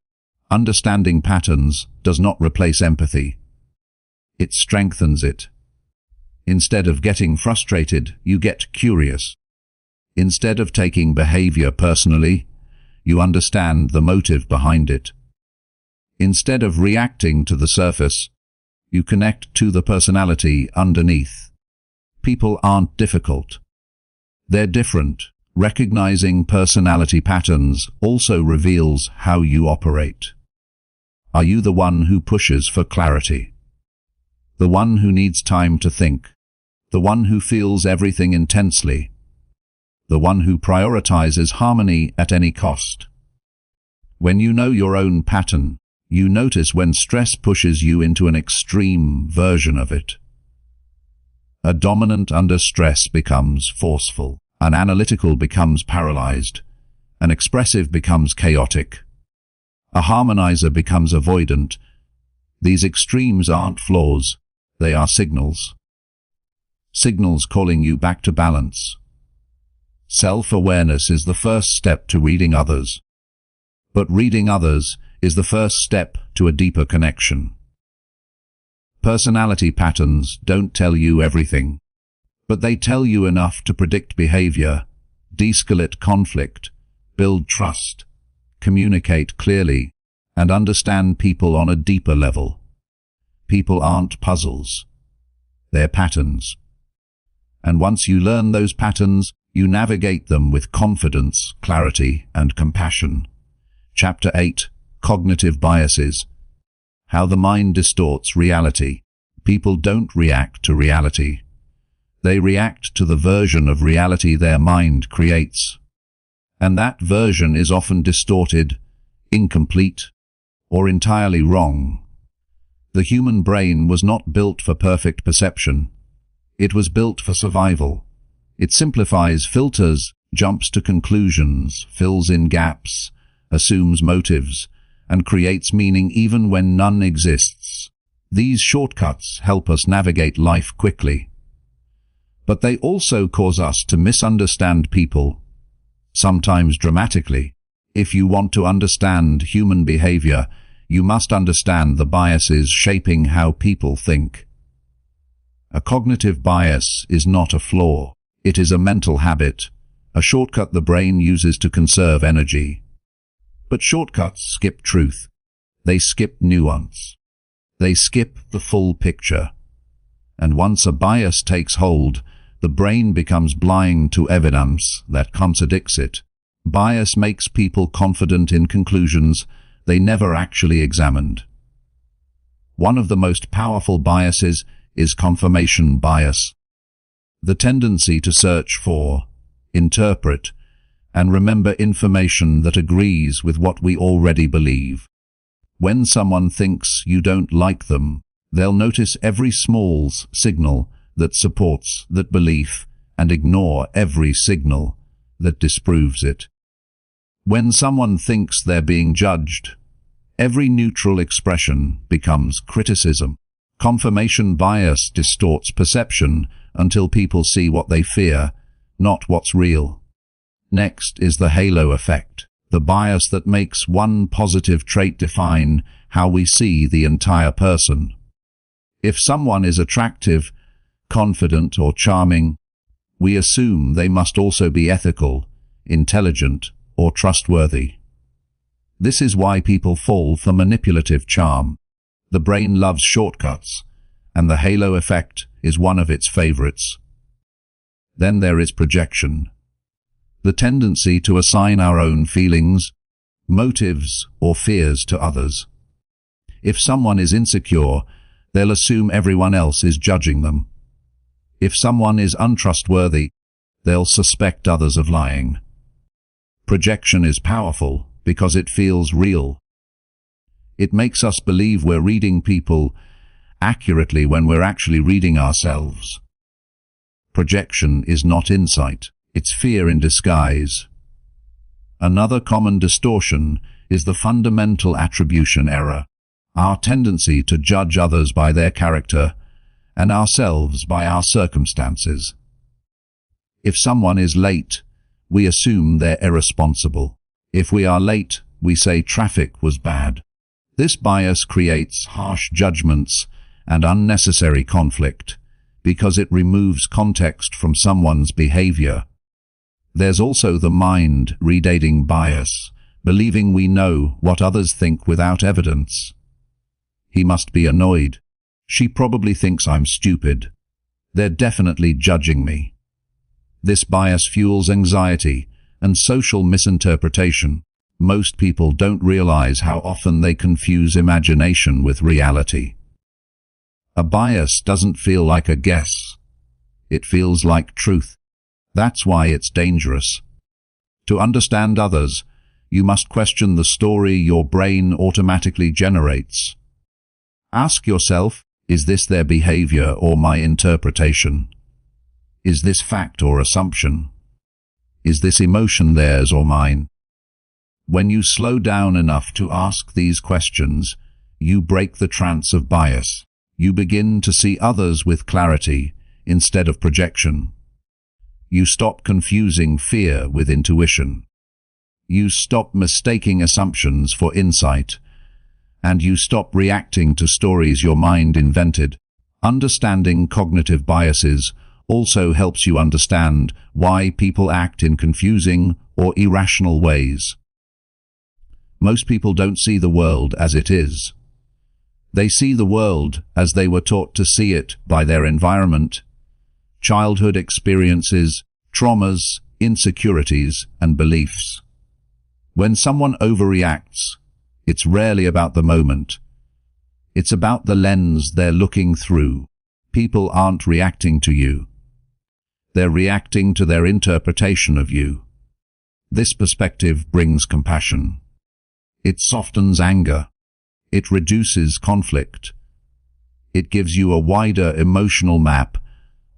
Understanding patterns does not replace empathy. It strengthens it. Instead of getting frustrated, you get curious. Instead of taking behavior personally, you understand the motive behind it. Instead of reacting to the surface, you connect to the personality underneath. People aren't difficult. They're different. Recognizing personality patterns also reveals how you operate. Are you the one who pushes for clarity? The one who needs time to think? The one who feels everything intensely? The one who prioritizes harmony at any cost? When you know your own pattern, you notice when stress pushes you into an extreme version of it. A dominant under stress becomes forceful. An analytical becomes paralyzed. An expressive becomes chaotic. A harmonizer becomes avoidant. These extremes aren't flaws. They are signals. Signals calling you back to balance. Self-awareness is the first step to reading others. But reading others is the first step to a deeper connection. Personality patterns don't tell you everything, but they tell you enough to predict behavior, de-escalate conflict, build trust, communicate clearly, and understand people on a deeper level. People aren't puzzles. They're patterns. And once you learn those patterns, you navigate them with confidence, clarity, and compassion. Chapter 8: Cognitive Biases. How the mind distorts reality. People don't react to reality. They react to the version of reality their mind creates. And that version is often distorted, incomplete, or entirely wrong. The human brain was not built for perfect perception. It was built for survival. It simplifies, filters, jumps to conclusions, fills in gaps, assumes motives, and creates meaning even when none exists. These shortcuts help us navigate life quickly. But they also cause us to misunderstand people, sometimes dramatically. If you want to understand human behavior, you must understand the biases shaping how people think. A cognitive bias is not a flaw. It is a mental habit, a shortcut the brain uses to conserve energy. But shortcuts skip truth. They skip nuance. They skip the full picture. And once a bias takes hold, the brain becomes blind to evidence that contradicts it. Bias makes people confident in conclusions they never actually examined. One of the most powerful biases is confirmation bias. The tendency to search for, interpret, and remember information that agrees with what we already believe. When someone thinks you don't like them, they'll notice every small signal that supports that belief and ignore every signal that disproves it. When someone thinks they're being judged, every neutral expression becomes criticism. Confirmation bias distorts perception until people see what they fear, not what's real. Next is the halo effect, the bias that makes one positive trait define how we see the entire person. If someone is attractive, confident, or charming, we assume they must also be ethical, intelligent, or trustworthy. This is why people fall for manipulative charm. The brain loves shortcuts, and the halo effect is one of its favorites. Then there is projection, the tendency to assign our own feelings, motives, or fears to others. If someone is insecure, they'll assume everyone else is judging them. If someone is untrustworthy, they'll suspect others of lying. Projection is powerful because it feels real. It makes us believe we're reading people accurately when we're actually reading ourselves. Projection is not insight, it's fear in disguise. Another common distortion is the fundamental attribution error, our tendency to judge others by their character and ourselves by our circumstances. If someone is late, we assume they're irresponsible. If we are late, we say traffic was bad. This bias creates harsh judgments and unnecessary conflict because it removes context from someone's behavior. There's also the mind-reading bias, believing we know what others think without evidence. He must be annoyed. She probably thinks I'm stupid. They're definitely judging me. This bias fuels anxiety and social misinterpretation. Most people don't realize how often they confuse imagination with reality. A bias doesn't feel like a guess. It feels like truth. That's why it's dangerous. To understand others, you must question the story your brain automatically generates. Ask yourself, is this their behavior or my interpretation? Is this fact or assumption? Is this emotion theirs or mine? When you slow down enough to ask these questions, you break the trance of bias. You begin to see others with clarity instead of projection. You stop confusing fear with intuition. You stop mistaking assumptions for insight, and you stop reacting to stories your mind invented. Understanding cognitive biases also helps you understand why people act in confusing or irrational ways. Most people don't see the world as it is. They see the world as they were taught to see it by their environment, childhood experiences, traumas, insecurities, and beliefs. When someone overreacts, it's rarely about the moment. It's about the lens they're looking through. People aren't reacting to you. They're reacting to their interpretation of you. This perspective brings compassion. It softens anger. It reduces conflict. It gives you a wider emotional map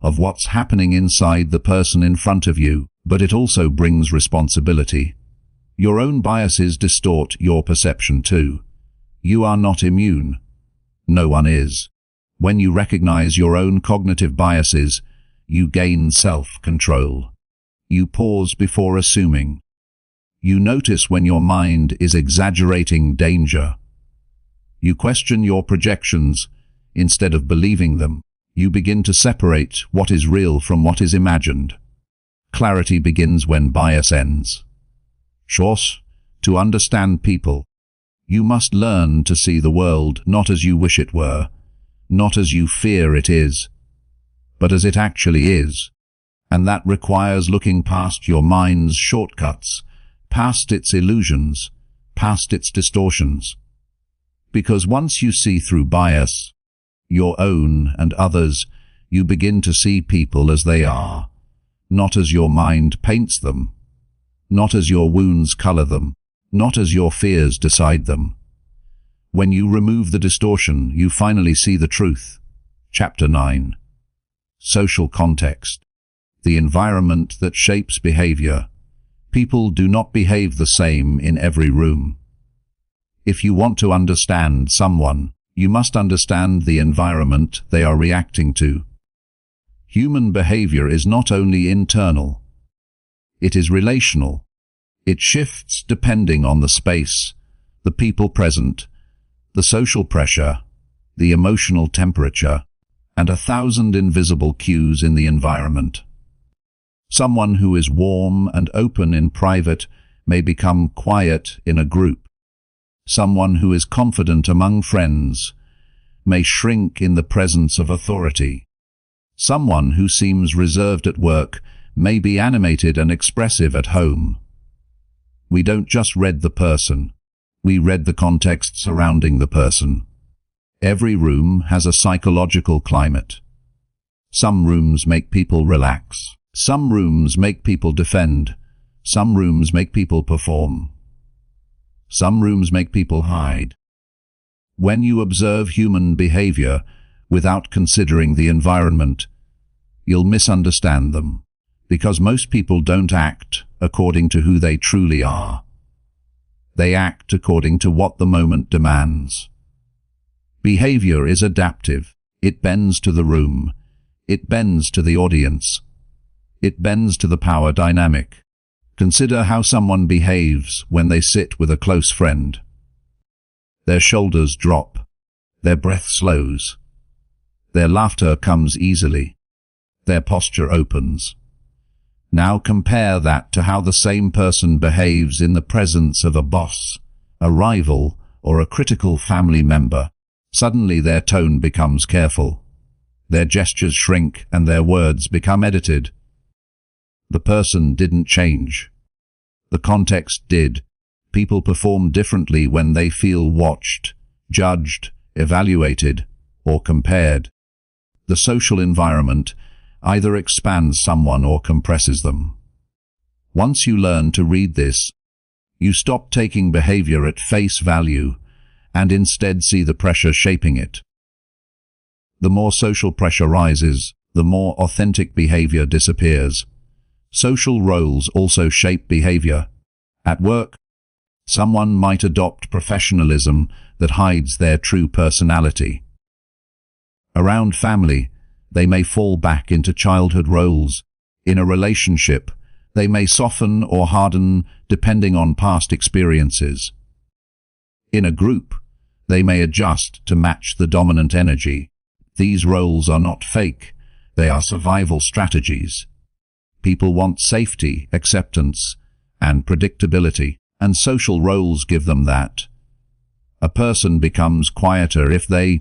of what's happening inside the person in front of you, but it also brings responsibility. Your own biases distort your perception too. You are not immune. No one is. When you recognize your own cognitive biases, you gain self-control. You pause before assuming. You notice when your mind is exaggerating danger. You question your projections instead of believing them. You begin to separate what is real from what is imagined. Clarity begins when bias ends. Choice, to understand people, you must learn to see the world not as you wish it were, not as you fear it is, but as it actually is. And that requires looking past your mind's shortcuts, past its illusions, past its distortions. Because once you see through bias, your own and others, you begin to see people as they are, not as your mind paints them, not as your wounds color them, not as your fears decide them. When you remove the distortion, you finally see the truth. Chapter 9. Social context. The environment that shapes behavior. People do not behave the same in every room. If you want to understand someone, you must understand the environment they are reacting to. Human behavior is not only internal. It is relational. It shifts depending on the space, the people present, the social pressure, the emotional temperature, and 1,000 invisible cues in the environment. Someone who is warm and open in private may become quiet in a group. Someone who is confident among friends may shrink in the presence of authority. Someone who seems reserved at work may be animated and expressive at home. We don't just read the person, we read the context surrounding the person. Every room has a psychological climate. Some rooms make people relax. Some rooms make people defend. Some rooms make people perform. Some rooms make people hide. When you observe human behavior without considering the environment, you'll misunderstand them, because most people don't act according to who they truly are. They act according to what the moment demands. Behavior is adaptive. It bends to the room. It bends to the audience. It bends to the power dynamic. Consider how someone behaves when they sit with a close friend. Their shoulders drop. Their breath slows. Their laughter comes easily. Their posture opens. Now compare that to how the same person behaves in the presence of a boss, a rival, or a critical family member. Suddenly their tone becomes careful. Their gestures shrink and their words become edited. The person didn't change. The context did. People perform differently when they feel watched, judged, evaluated, or compared. The social environment either expands someone or compresses them. Once you learn to read this, you stop taking behavior at face value and instead see the pressure shaping it. The more social pressure rises, the more authentic behavior disappears. Social roles also shape behavior. At work, someone might adopt professionalism that hides their true personality. Around family, they may fall back into childhood roles. In a relationship, they may soften or harden depending on past experiences. In a group, they may adjust to match the dominant energy. These roles are not fake, they are survival strategies. People want safety, acceptance, and predictability. and social roles give them that. A person becomes quieter if they